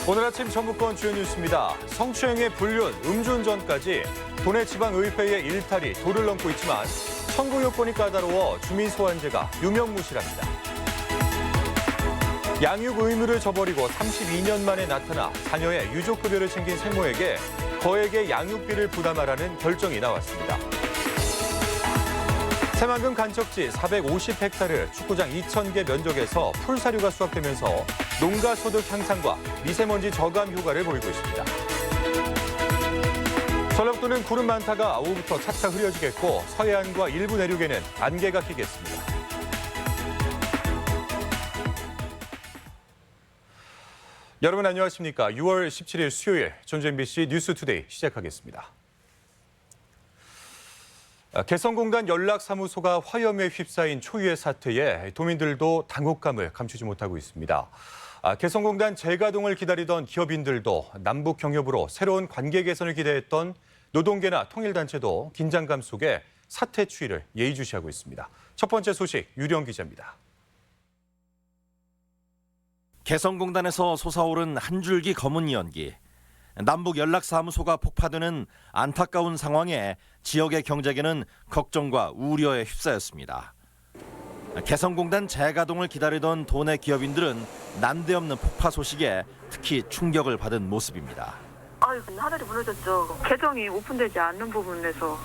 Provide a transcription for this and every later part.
오늘 아침 전북권 주요 뉴스입니다. 성추행의 불륜, 음주운전까지 도내 지방의회의 일탈이 도를 넘고 있지만 청구 요건이 까다로워 주민 소환제가 유명무실합니다. 양육 의무를 저버리고 32년 만에 나타나 자녀의 유족급여를 챙긴 생모에게 거액의 양육비를 부담하라는 결정이 나왔습니다. 새만금 간척지 450헥타르 축구장 2,000개 면적에서 풀사료가 수확되면서 농가 소득 향상과 미세먼지 저감 효과를 보이고 있습니다. 전라북도는 구름 많다가 오후부터 차차 흐려지겠고 서해안과 일부 내륙에는 안개가 끼겠습니다. 여러분 안녕하십니까? 6월 17일 수요일 전주 MBC 뉴스투데이 시작하겠습니다. 개성공단 연락사무소가 화염에 휩싸인 초유의 사태에 도민들도 당혹감을 감추지 못하고 있습니다. 개성공단 재가동을 기다리던 기업인들도 남북 경협으로 새로운 관계 개선을 기대했던 노동계나 통일단체도 긴장감 속에 사태 추이를 예의주시하고 있습니다. 첫 번째 소식 유령 기자입니다. 개성공단에서 솟아오른 한 줄기 검은 연기. 남북 연락사무소가 폭파되는 안타까운 상황에 지역의 경제계는 걱정과 우려에 휩싸였습니다. 개성공단 재가동을 기다리던 도내 기업인들은 난데없는 폭파 소식에 특히 충격을 받은 모습입니다. 하늘이 무너졌죠. 개정이 오픈되지 않는 부분에서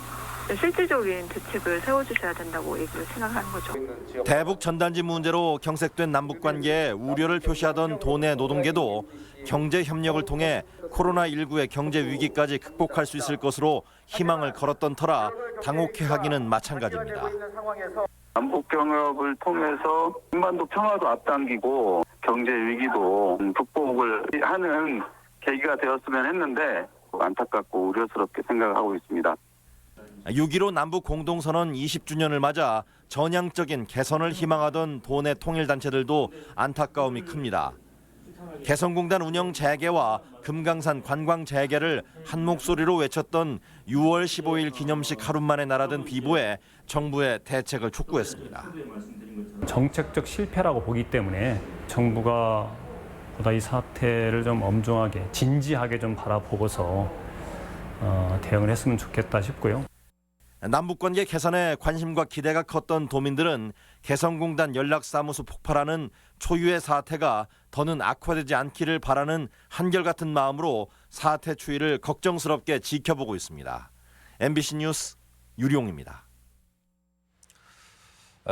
실질적인 대책을 세워주셔야 된다고 얘기를 생각하는 거죠. 대북 전단지 문제로 경색된 남북 관계에 우려를 표시하던 도내 노동계도 경제 협력을 통해 코로나19의 경제 위기까지 극복할 수 있을 것으로 희망을 걸었던 터라 당혹해하기는 마찬가지입니다. 남북 경협을 통해서 한반도 평화도 앞당기고 경제 위기도 극복을 하는 계기가 되었으면 했는데 안타깝고 우려스럽게 생각하고 있습니다. 6.15 남북 공동선언 20주년을 맞아 전향적인 개선을 희망하던 도내 통일단체들도 안타까움이 큽니다. 개성공단 운영 재개와 금강산 관광 재개를 한 목소리로 외쳤던 6월 15일 기념식 하루 만에 날아든 비보에 정부의 대책을 촉구했습니다. 정책적 실패라고 보기 때문에 정부가 보다 이 사태를 좀 엄중하게 진지하게 좀 바라보고서 대응을 했으면 좋겠다 싶고요. 남북관계 개선에 관심과 기대가 컸던 도민들은 개성공단 연락사무소 폭발하는 초유의 사태가 더는 악화되지 않기를 바라는 한결같은 마음으로 사태 추이를 걱정스럽게 지켜보고 있습니다. MBC 뉴스 유룡입니다.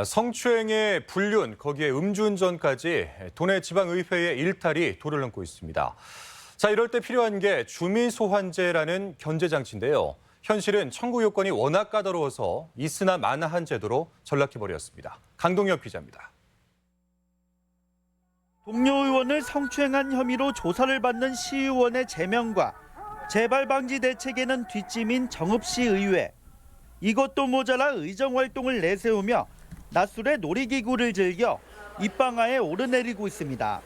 성추행의 불륜, 거기에 음주운전까지 도내 지방의회의 일탈이 도를 넘고 있습니다. 자, 이럴 때 필요한 게 주민소환제라는 견제장치인데요. 현실은 청구 요건이 워낙 까다로워서 있으나 마나한 제도로 전락해버렸습니다. 강동엽 기자입니다. 동료 의원을 성추행한 혐의로 조사를 받는 시의원의 제명과 재발 방지 대책에는 뒷짐인 정읍시 의회. 이것도 모자라 의정활동을 내세우며 낮술에 놀이기구를 즐겨 입방아에 오르내리고 있습니다.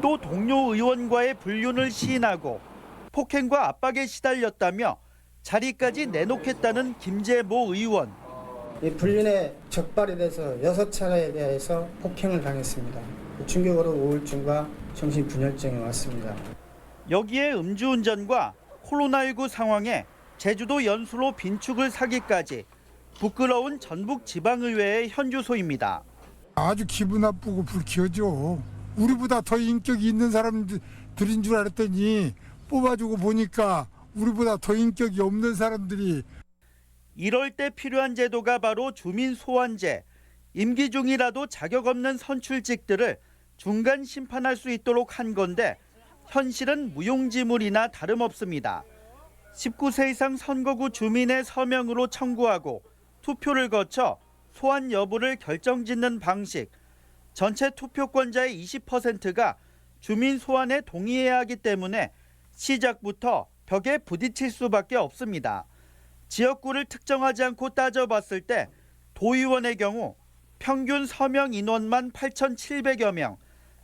또 동료 의원과의 불륜을 시인하고 폭행과 압박에 시달렸다며 자리까지 내놓겠다는 김재모 의원. 이 불륜에 적발이 돼서 6차례에 대해서 폭행을 당했습니다. 충격으로 우울증과 정신분열증이 왔습니다. 여기에 음주운전과 코로나19 상황에 제주도 연수로 빈축을 사기까지 부끄러운 전북지방의회의 현주소입니다. 아주 기분 나쁘고 불쾌하죠. 우리보다 더 인격이 있는 사람들인 줄 알았더니 뽑아주고 보니까 우리보다 더 인격이 없는 사람들이. 이럴 때 필요한 제도가 바로 주민소환제. 임기 중이라도 자격 없는 선출직들을 중간 심판할 수 있도록 한 건데 현실은 무용지물이나 다름없습니다. 19세 이상 선거구 주민의 서명으로 청구하고 투표를 거쳐 소환 여부를 결정짓는 방식. 전체 투표권자의 20%가 주민 소환에 동의해야 하기 때문에 시작부터 벽에 부딪힐 수밖에 없습니다. 지역구를 특정하지 않고 따져봤을 때 도의원의 경우 평균 서명 인원만 8,700여 명,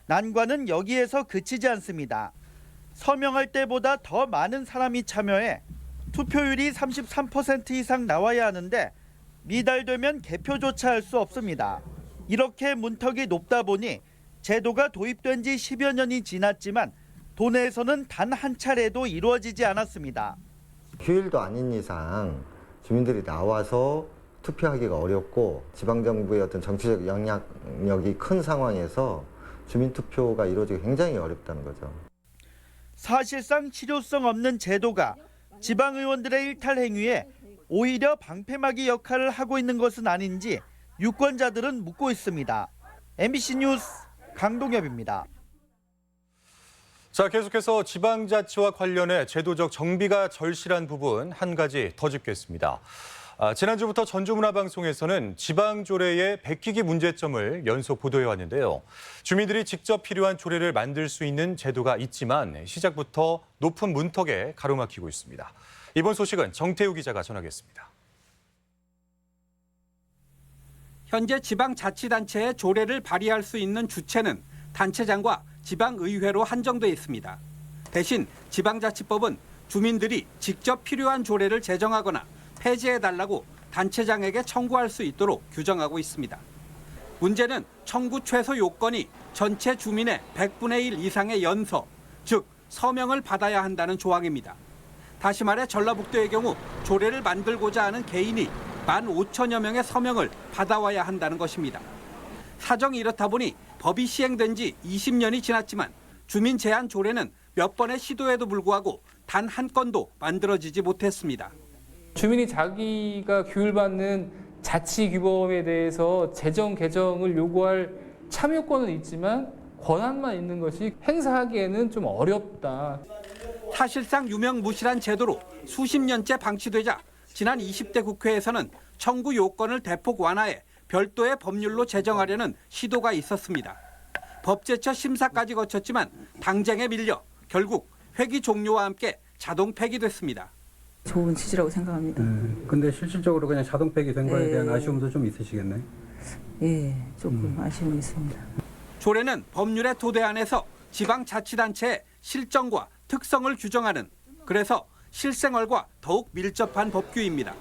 난관은 여기에서 그치지 않습니다. 서명할 때보다 더 많은 사람이 참여해 투표율이 33% 이상 나와야 하는데 미달되면 개표조차 할 수 없습니다. 이렇게 문턱이 높다 보니 제도가 도입된 지 10여 년이 지났지만 도내에서는 단 한 차례도 이루어지지 않았습니다. 휴일도 아닌 이상 주민들이 나와서 투표하기가 어렵고 지방정부의 어떤 정치적 영향력이 큰 상황에서 주민투표가 이루어지기 굉장히 어렵다는 거죠. 사실상 실효성 없는 제도가 지방의원들의 일탈 행위에 오히려 방패막이 역할을 하고 있는 것은 아닌지 유권자들은 묻고 있습니다. MBC 뉴스 강동엽입니다. 자, 계속해서 지방자치와 관련해 제도적 정비가 절실한 부분 한 가지 더 짚겠습니다. 지난주부터 전주문화방송에서는 지방조례의 베끼기 문제점을 연속 보도해 왔는데요. 주민들이 직접 필요한 조례를 만들 수 있는 제도가 있지만 시작부터 높은 문턱에 가로막히고 있습니다. 이번 소식은 정태우 기자가 전하겠습니다. 현재 지방자치단체의 조례를 발의할 수 있는 주체는 단체장과 지방의회로 한정돼 있습니다. 대신 지방자치법은 주민들이 직접 필요한 조례를 제정하거나 폐지해달라고 단체장에게 청구할 수 있도록 규정하고 있습니다. 문제는 청구 최소 요건이 전체 주민의 100분의 1 이상의 연서, 즉 서명을 받아야 한다는 조항입니다. 다시 말해 전라북도의 경우 조례를 만들고자 하는 개인이 15,000여 명의 서명을 받아와야 한다는 것입니다. 사정이 이렇다 보니 법이 시행된 지 20년이 지났지만 주민 제한 조례는 몇 번의 시도에도 불구하고 단 한 건도 만들어지지 못했습니다. 주민이 자기가 규율받는 자치규범에 대해서 재정 개정을 요구할 참여권은 있지만 권한만 있는 것이 행사하기에는 좀 어렵다. 사실상 유명무실한 제도로 수십 년째 방치되자 지난 20대 국회에서는 청구 요건을 대폭 완화해 별도의 법률로 제정하려는 시도가 있었습니다. 법제처 심사까지 거쳤지만 당쟁에 밀려 결국 회기 종료와 함께 자동 폐기됐습니다. 좋은 취지라고 생각합니다. 근데 실질적으로 그냥 자동 폐기된 거에 대한 아쉬움도 좀 있으시겠네. 예, 조금 아쉬움이 있습니다. 조례는 법률의 토대 안에서 지방자치단체의 실정과 특성을 규정하는, 그래서 실생활과 더욱 밀접한 법규입니다.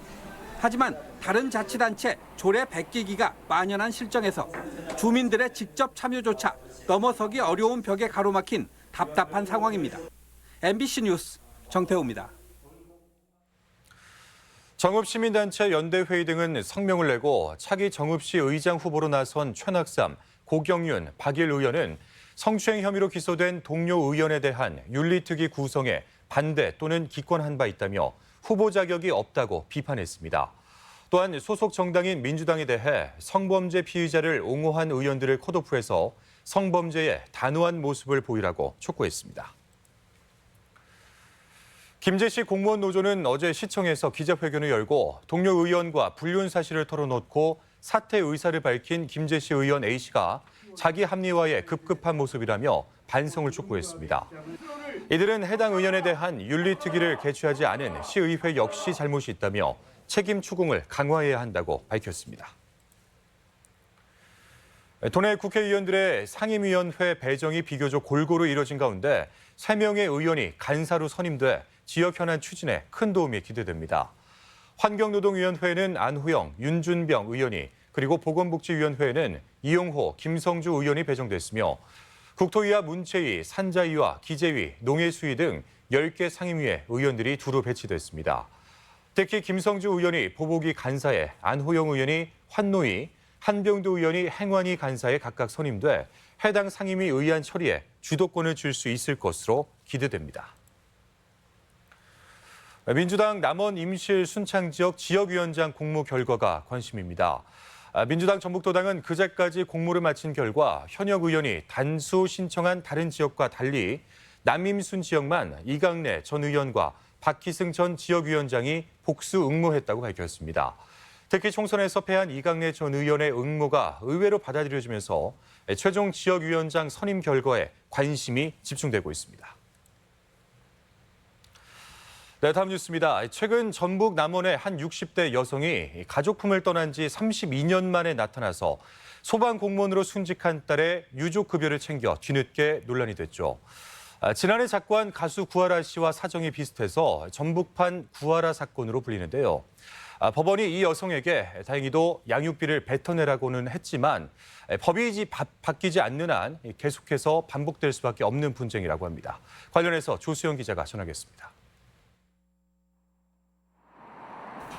하지만 다른 자치단체 조례 베끼기가 만연한 실정에서 주민들의 직접 참여조차 넘어서기 어려운 벽에 가로막힌 답답한 상황입니다. MBC 뉴스 정태우입니다. 정읍시민단체 연대회의 등은 성명을 내고 차기 정읍시 의장 후보로 나선 최낙삼, 고경윤, 박일 의원은 성추행 혐의로 기소된 동료 의원에 대한 윤리특위 구성에 반대 또는 기권한 바 있다며 후보 자격이 없다고 비판했습니다. 또한 소속 정당인 민주당에 대해 성범죄 피의자를 옹호한 의원들을 컷오프해서 성범죄에 단호한 모습을 보이라고 촉구했습니다. 김제시 공무원 노조는 어제 시청에서 기자회견을 열고 동료 의원과 불륜 사실을 털어놓고 사퇴 의사를 밝힌 김제시 의원 A씨가 자기 합리화에 급급한 모습이라며 반성을 촉구했습니다. 이들은 해당 의원에 대한 윤리특위를 개최하지 않은 시의회 역시 잘못이 있다며 책임 추궁을 강화해야 한다고 밝혔습니다. 도내 국회의원들의 상임위원회 배정이 비교적 골고루 이뤄진 가운데 3명의 의원이 간사로 선임돼 지역 현안 추진에 큰 도움이 기대됩니다. 환경노동위원회에는 안후영, 윤준병 의원이, 그리고 보건복지위원회에는 이용호, 김성주 의원이 배정됐으며 국토위와 문체위, 산자위와 기재위, 농해수위 등 10개 상임위에 의원들이 두루 배치됐습니다. 특히 김성주 의원이 보복위 간사에, 안후영 의원이 환노위, 한병도 의원이 행안위 간사에 각각 선임돼 해당 상임위 의안 처리에 주도권을 줄 수 있을 것으로 기대됩니다. 민주당 남원 임실 순창 지역 지역위원장 공모 결과가 관심입니다. 민주당 전북도당은 그제까지 공모를 마친 결과 현역 의원이 단수 신청한 다른 지역과 달리 남임순 지역만 이강래 전 의원과 박희승 전 지역위원장이 복수 응모했다고 밝혔습니다. 특히 총선에서 패한 이강래 전 의원의 응모가 의외로 받아들여지면서 최종 지역위원장 선임 결과에 관심이 집중되고 있습니다. 네, 다음 뉴스입니다. 최근 전북 남원의 한 60대 여성이 가족품을 떠난 지 32년 만에 나타나서 소방공무원으로 순직한 딸의 유족급여를 챙겨 뒤늦게 논란이 됐죠. 지난해 작고한 가수 구하라 씨와 사정이 비슷해서 전북판 구하라 사건으로 불리는데요. 법원이 이 여성에게 다행히도 양육비를 뱉어내라고는 했지만 법이 바뀌지 않는 한 계속해서 반복될 수밖에 없는 분쟁이라고 합니다. 관련해서 조수영 기자가 전하겠습니다.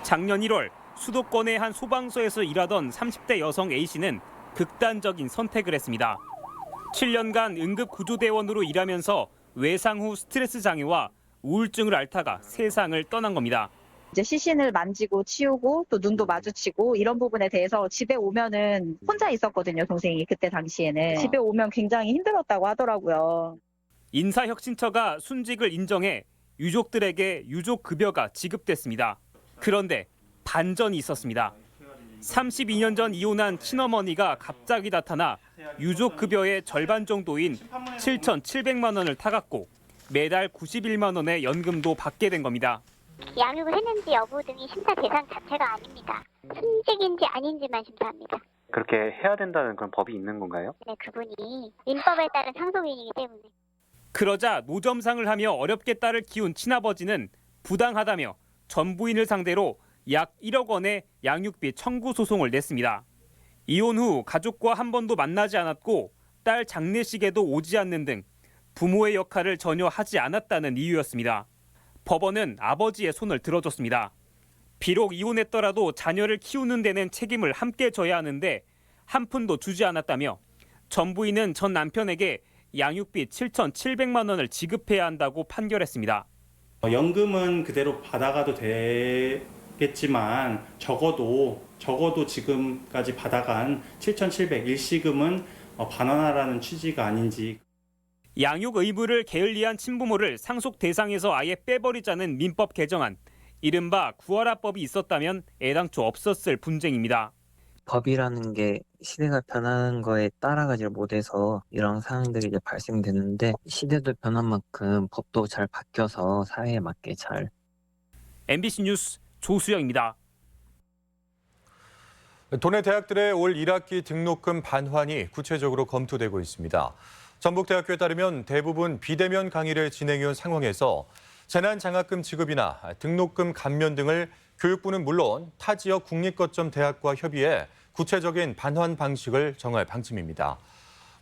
작년 1월 수도권의 한 소방서에서 일하던 30대 여성 A씨는 극단적인 선택을 했습니다. 7년간 응급구조대원으로 일하면서 외상 후 스트레스 장애와 우울증을 앓다가 세상을 떠난 겁니다. 이제 시신을 만지고 치우고 또 눈도 마주치고 이런 부분에 대해서 집에 오면은 혼자 있었거든요, 동생이 그때 당시에는. 집에 오면 굉장히 힘들었다고 하더라고요. 인사혁신처가 순직을 인정해 유족들에게 유족급여가 지급됐습니다. 그런데 반전이 있었습니다. 32년 전 이혼한 친어머니가 갑자기 나타나 유족급여의 절반 정도인 7,700만 원을 타갔고 매달 91만 원의 연금도 받게 된 겁니다. 양육을 했는지 여부 등이 심사 대상 자체가 아닙니다. 순직인지 아닌지만 심사합니다. 그렇게 해야 된다는 그런 법이 있는 건가요? 네, 그분이 민법에 따른 상속인이기 때문에. 그러자 노점상을 하며 어렵게 딸을 키운 친아버지는 부당하다며 전 부인을 상대로 약 1억 원의 양육비 청구 소송을 냈습니다. 이혼 후 가족과 한 번도 만나지 않았고 딸 장례식에도 오지 않는 등 부모의 역할을 전혀 하지 않았다는 이유였습니다. 법원은 아버지의 손을 들어줬습니다. 비록 이혼했더라도 자녀를 키우는 데는 책임을 함께 져야 하는데 한 푼도 주지 않았다며 전 부인은 전 남편에게 양육비 7,700만 원을 지급해야 한다고 판결했습니다. 연금은 그대로 받아가도 되겠지만 적어도 지금까지 받아간 7,700 일시금은 반환하라는 취지가 아닌지. 양육 의무를 게을리한 친부모를 상속 대상에서 아예 빼버리자는 민법 개정안, 이른바 구하라법이 있었다면 애당초 없었을 분쟁입니다. 법이라는 게 시대가 변하는 거에 따라가지 못해서 이런 상황들이 이제 발생되는데 시대도 변한 만큼 법도 잘 바뀌어서 사회에 맞게 잘. MBC 뉴스 조수영입니다. 도내 대학들의 올 1학기 등록금 반환이 구체적으로 검토되고 있습니다. 전북대학교에 따르면 대부분 비대면 강의를 진행해온 상황에서 재난장학금 지급이나 등록금 감면 등을 교육부는 물론 타 지역 국립거점 대학과 협의해 구체적인 반환 방식을 정할 방침입니다.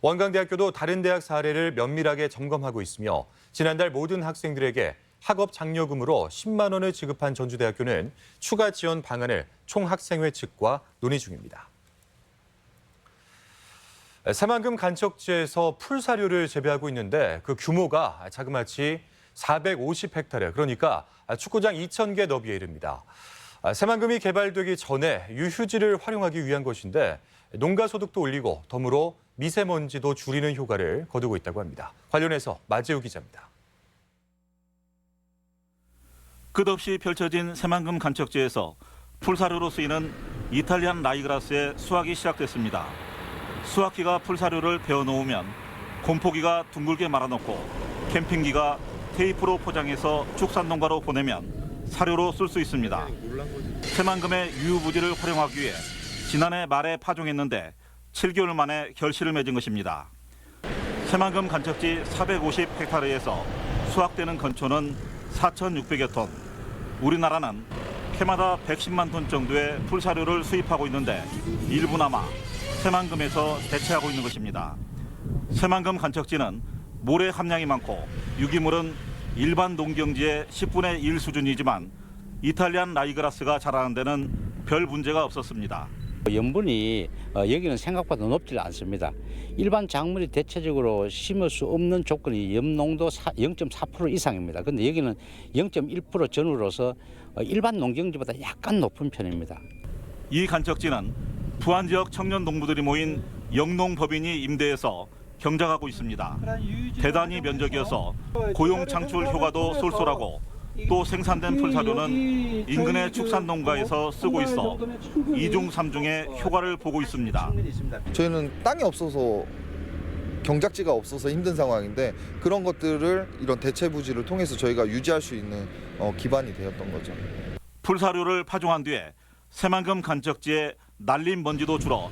원광대학교도 다른 대학 사례를 면밀하게 점검하고 있으며 지난달 모든 학생들에게 학업 장려금으로 10만 원을 지급한 전주대학교는 추가 지원 방안을 총학생회 측과 논의 중입니다. 새만금 간척지에서 풀사료를 재배하고 있는데 그 규모가 자그마치 450헥타르, 그러니까 축구장 2,000개 너비에 이릅니다. 새만금이 개발되기 전에 유휴지를 활용하기 위한 것인데 농가 소득도 올리고 덤으로 미세먼지도 줄이는 효과를 거두고 있다고 합니다. 관련해서 마재우 기자입니다. 끝없이 펼쳐진 새만금 간척지에서 풀사료로 쓰이는 이탈리안 라이그라스의 수확이 시작됐습니다. 수확기가 풀사료를 베어놓으면 곰포기가 둥글게 말아놓고 캠핑기가 테이프로 포장해서 축산농가로 보내면 사료로 쓸 수 있습니다. 새만금의 유부지를 활용하기 위해 지난해 말에 파종했는데 7개월 만에 결실을 맺은 것입니다. 새만금 간척지 450헥타르에서 수확되는 건초는 4,600여 톤. 우리나라는 해마다 110만 톤 정도의 풀사료를 수입하고 있는데 일부나마 새만금에서 대체하고 있는 것입니다. 새만금 간척지는 모래 함량이 많고 유기물은 일반 농경지의 10분의 1 수준이지만 이탈리안 라이그라스가 자라는 데는 별 문제가 없었습니다. 염분이 여기는 생각보다 높지 않습니다. 일반 작물이 대체적으로 심을 수 없는 조건이 염농도 0.4% 이상입니다. 그런데 여기는 0.1% 전후로서 일반 농경지보다 약간 높은 편입니다. 이 간척지는 부안 지역 청년 농부들이 모인 영농법인이 임대해서 경작하고 있습니다. 대단히 면적이어서 고용 창출 효과도 쏠쏠하고 또 생산된 풀사료는 인근의 축산농가에서 쓰고 있어 2중 3중의 효과를 보고 있습니다. 저희는 땅이 없어서 경작지가 없어서 힘든 상황인데 그런 것들을 이런 대체 부지를 통해서 저희가 유지할 수 있는 기반이 되었던 거죠. 풀사료를 파종한 뒤에 새만금 간척지에 날린 먼지도 줄어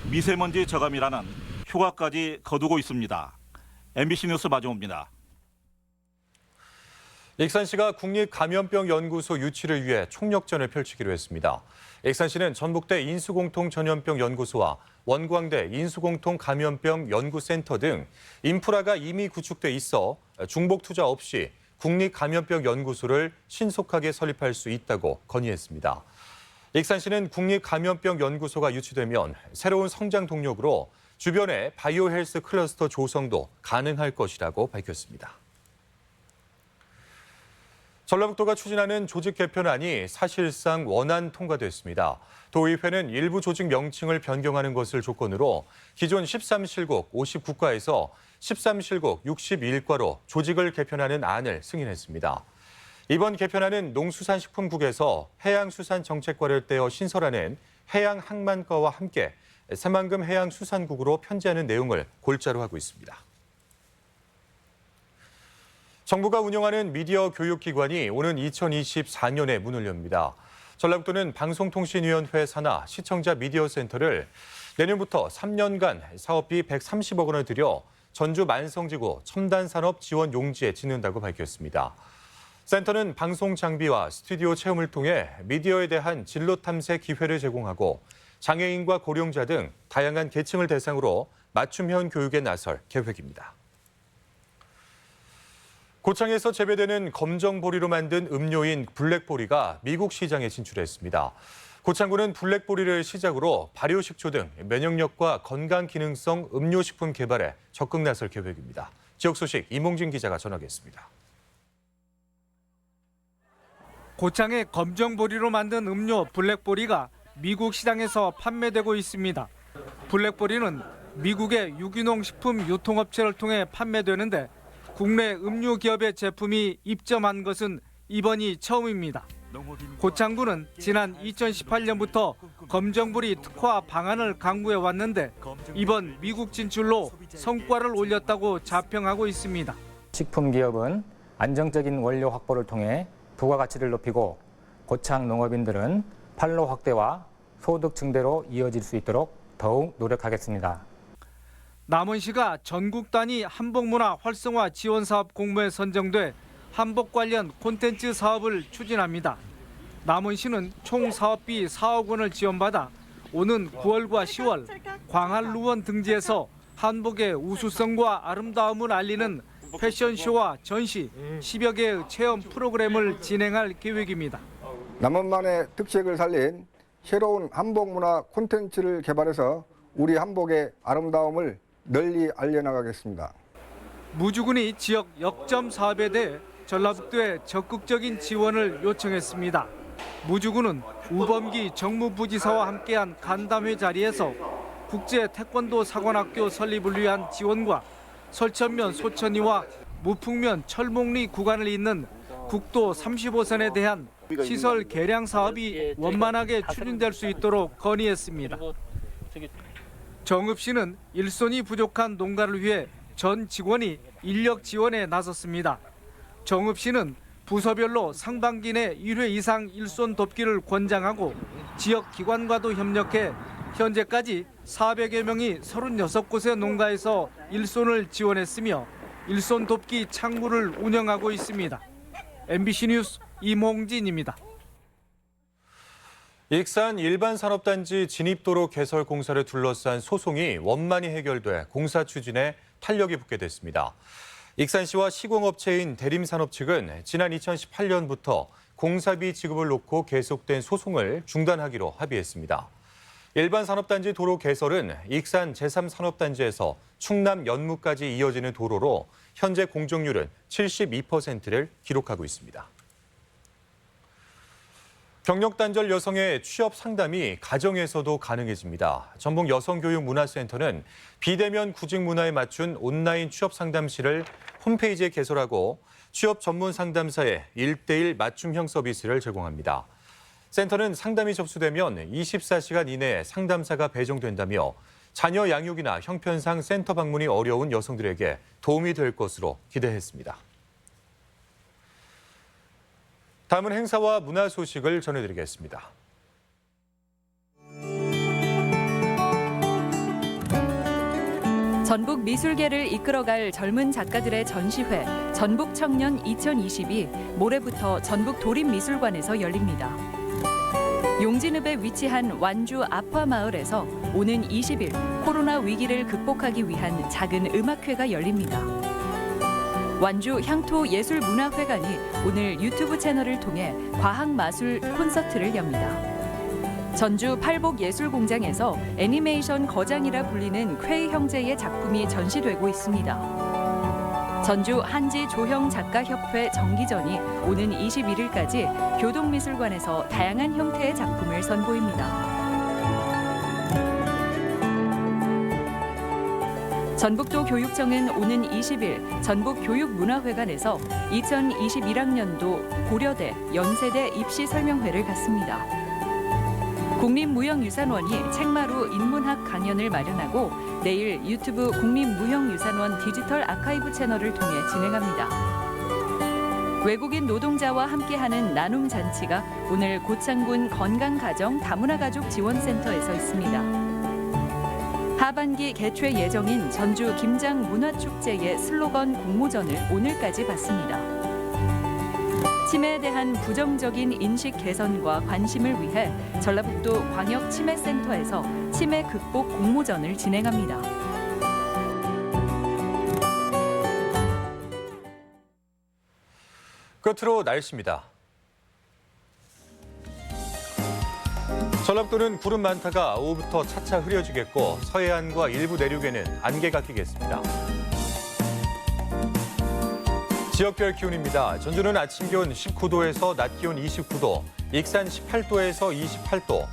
미세먼지 저감이라는 효과까지 거두고 있습니다. MBC 뉴스 마종호입니다. 익산시가 국립감염병연구소 유치를 위해 총력전을 펼치기로 했습니다. 익산시는 전북대 인수공통전염병연구소와 원광대 인수공통감염병연구센터 등 인프라가 이미 구축돼 있어 중복 투자 없이 국립감염병연구소를 신속하게 설립할 수 있다고 건의했습니다. 익산시는 국립감염병연구소가 유치되면 새로운 성장 동력으로 주변의 바이오 헬스 클러스터 조성도 가능할 것이라고 밝혔습니다. 전라북도가 추진하는 조직 개편안이 사실상 원안 통과됐습니다. 도의회는 일부 조직 명칭을 변경하는 것을 조건으로 기존 13실국 59과에서 13실국 61과로 조직을 개편하는 안을 승인했습니다. 이번 개편안은 농수산식품국에서 해양수산정책과를 떼어 신설하는 해양항만과와 함께 새만금 해양수산국으로 편제하는 내용을 골자로 하고 있습니다. 정부가 운영하는 미디어 교육기관이 오는 2024년에 문을 엽니다. 전라북도는 방송통신위원회 산하 시청자 미디어센터를 내년부터 3년간 사업비 130억 원을 들여 전주 만성지구 첨단산업 지원 용지에 짓는다고 밝혔습니다. 센터는 방송 장비와 스튜디오 체험을 통해 미디어에 대한 진로 탐색 기회를 제공하고 장애인과 고령자 등 다양한 계층을 대상으로 맞춤형 교육에 나설 계획입니다. 고창에서 재배되는 검정보리로 만든 음료인 블랙보리가 미국 시장에 진출했습니다. 고창군은 블랙보리를 시작으로 발효식초 등 면역력과 건강 기능성 음료식품 개발에 적극 나설 계획입니다. 지역 소식 이몽진 기자가 전하겠습니다. 고창의 검정보리로 만든 음료 블랙보리가 미국 시장에서 판매되고 있습니다. 블랙보리는 미국의 유기농 식품 유통업체를 통해 판매되는데 국내 음료 기업의 제품이 입점한 것은 이번이 처음입니다. 고창군은 지난 2018년부터 검정보리 특화 방안을 강구해 왔는데 이번 미국 진출로 성과를 올렸다고 자평하고 있습니다. 식품 기업은 안정적인 원료 확보를 통해 부가가치를 높이고 고창 농업인들은 판로 확대와 소득 증대로 이어질 수 있도록 더욱 노력하겠습니다. 남원시가 전국 단위 한복문화 활성화 지원 사업 공모에 선정돼 한복 관련 콘텐츠 사업을 추진합니다. 남원시는 총 사업비 4억 원을 지원받아 오는 9월과 10월 광활루원 등지에서 한복의 우수성과 아름다움을 알리는 패션쇼와 전시, 10여 개의 체험 프로그램을 진행할 계획입니다. 남원만의 특색을 살린 새로운 한복 문화 콘텐츠를 개발해서 우리 한복의 아름다움을 널리 알려나가겠습니다. 무주군이 지역 역점 사업에 대해 전라북도에 적극적인 지원을 요청했습니다. 무주군은 우범기 정무부지사와 함께한 간담회 자리에서 국제 태권도 사관학교 설립을 위한 지원과 설천면 소천리와 무풍면 철목리 구간을 잇는 국도 35선에 대한 시설 개량 사업이 원만하게 추진될 수 있도록 건의했습니다. 정읍시는 일손이 부족한 농가를 위해 전 직원이 인력 지원에 나섰습니다. 정읍시는 부서별로 상반기 내 1회 이상 일손 돕기를 권장하고 지역 기관과도 협력해 현재까지 400여 명이 36곳의 농가에서 일손을 지원했으며 일손 돕기 창구를 운영하고 있습니다. MBC 뉴스 이몽진입니다. 익산 일반산업단지 진입도로 개설 공사를 둘러싼 소송이 원만히 해결돼 공사 추진에 탄력이 붙게 됐습니다. 익산시와 시공업체인 대림산업 측은 지난 2018년부터 공사비 지급을 놓고 계속된 소송을 중단하기로 합의했습니다. 일반산업단지 도로 개설은 익산 제3산업단지에서 충남 연무까지 이어지는 도로로 현재 공정률은 72%를 기록하고 있습니다. 경력단절 여성의 취업 상담이 가정에서도 가능해집니다. 전북 여성교육문화센터는 비대면 구직 문화에 맞춘 온라인 취업 상담실을 홈페이지에 개설하고 취업 전문 상담사의 1:1 맞춤형 서비스를 제공합니다. 센터는 상담이 접수되면 24시간 이내에 상담사가 배정된다며 자녀 양육이나 형편상 센터 방문이 어려운 여성들에게 도움이 될 것으로 기대했습니다. 다음은 행사와 문화 소식을 전해드리겠습니다. 전북 미술계를 이끌어갈 젊은 작가들의 전시회 전북청년 2022 모레부터 전북 도립미술관에서 열립니다. 용진읍에 위치한 완주 아파마을에서 오는 20일 코로나 위기를 극복하기 위한 작은 음악회가 열립니다. 완주 향토예술문화회관이 오늘 유튜브 채널을 통해 과학마술 콘서트를 엽니다. 전주 팔복예술공장에서 애니메이션 거장이라 불리는 쾌 형제의 작품이 전시되고 있습니다. 전주 한지조형작가협회 정기전이 오는 21일까지 교동미술관에서 다양한 형태의 작품을 선보입니다. 전북도 교육청은 오는 20일 전북교육문화회관에서 2021학년도 고려대, 연세대 입시 설명회를 갖습니다. 국립무형유산원이 책마루 인문학 강연을 마련하고 내일 유튜브 국립무형유산원 디지털 아카이브 채널을 통해 진행합니다. 외국인 노동자와 함께하는 나눔 잔치가 오늘 고창군 건강가정 다문화가족 지원센터에서 있습니다. 하반기 개최 예정인 전주 김장 문화축제의 슬로건 공모전을 오늘까지 받습니다. 치매에 대한 부정적인 인식 개선과 관심을 위해 전라북도 광역치매센터에서 치매 극복 공모전을 진행합니다. 끝으로 날씨입니다. 전라북도는 구름 많다가 오후부터 차차 흐려지겠고 서해안과 일부 내륙에는 안개가 끼겠습니다. 지역별 기온입니다. 전주는 아침 기온 19도에서 낮 기온 29도, 익산 18도에서 28도,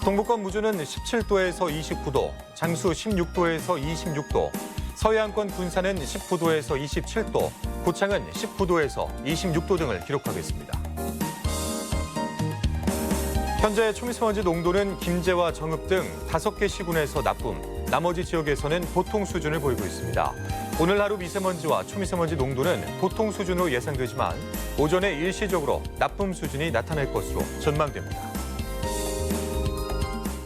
동북권 무주는 17도에서 29도, 장수 16도에서 26도, 서해안권 군산은 19도에서 27도, 고창은 19도에서 26도 등을 기록하겠습니다. 현재 초미세먼지 농도는 김제와 정읍 등 5개 시군에서 나쁨, 나머지 지역에서는 보통 수준을 보이고 있습니다. 오늘 하루 미세먼지와 초미세먼지 농도는 보통 수준으로 예상되지만 오전에 일시적으로 나쁨 수준이 나타날 것으로 전망됩니다.